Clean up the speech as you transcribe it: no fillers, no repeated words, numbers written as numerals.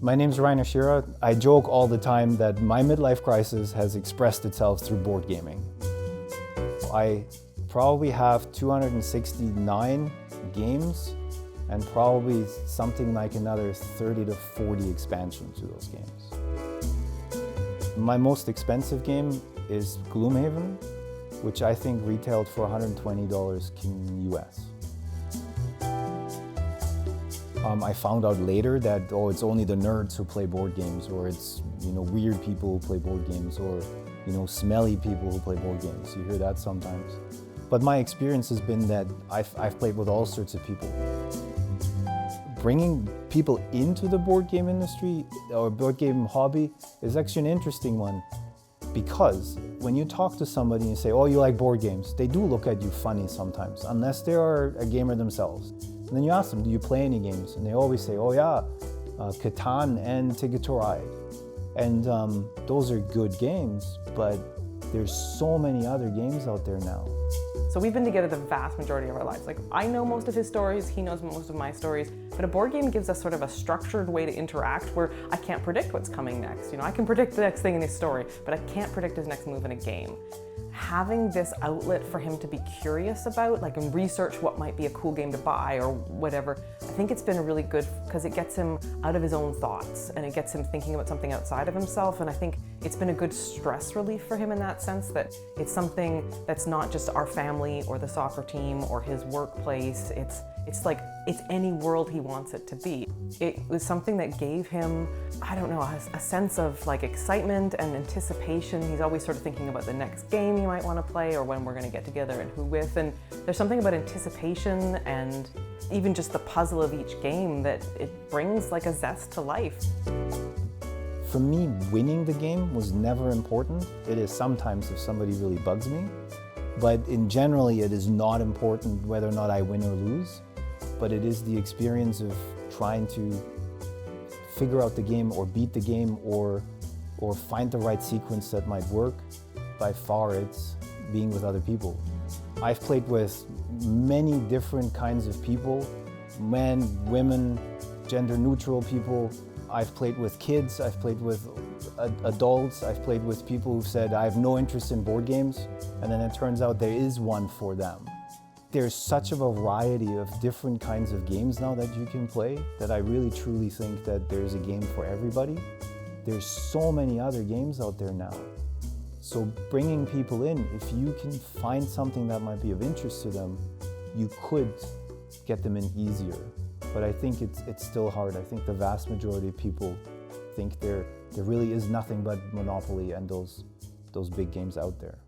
My name's Rainer Schira. I joke all the time that my midlife crisis has expressed itself through board gaming. I probably have 269 games and probably something like another 30 to 40 expansions to those games. My most expensive game is Gloomhaven, which I think retailed for $120 US. I found out later that, it's only the nerds who play board games, or it's, weird people who play board games, or, smelly people who play board games. You hear that sometimes. But my experience has been that I've played with all sorts of people. Bringing people into the board game industry or board game hobby is actually an interesting one, because when you talk to somebody and you say, oh, you like board games, they do look at you funny sometimes, unless they are a gamer themselves. And then you ask them, do you play any games? And they always say, oh yeah, Catan and Ticket to Ride. And those are good games, but there's so many other games out there now. So we've been together the vast majority of our lives. Like, I know most of his stories, he knows most of my stories, but a board game gives us sort of a structured way to interact where I can't predict what's coming next. I can predict the next thing in his story, but I can't predict his next move in a game. Having this outlet for him to be curious about, and research what might be a cool game to buy or whatever, I think it's been really good because it gets him out of his own thoughts and it gets him thinking about something outside of himself. And I think it's been a good stress relief for him in that sense, that it's something that's not just our family or the soccer team or his workplace. It's any world he wants it to be. It was something that gave him, a sense of excitement and anticipation. He's always sort of thinking about the next game he might want to play or when we're going to get together and who with. And there's something about anticipation and even just the puzzle of each game that it brings a zest to life. For me, winning the game was never important. It is sometimes if somebody really bugs me, but in generally it is not important whether or not I win or lose, but it is the experience of trying to figure out the game or beat the game or find the right sequence that might work. By far, it's being with other people. I've played with many different kinds of people, men, women, gender-neutral people. I've played with kids, I've played with adults, I've played with people who've said, I have no interest in board games, and then it turns out there is one for them. There's such a variety of different kinds of games now that you can play that I really truly think that there's a game for everybody. There's so many other games out there now. So bringing people in, if you can find something that might be of interest to them, you could get them in easier. But I think it's still hard. I think the vast majority of people think there really is nothing but Monopoly and those big games out there.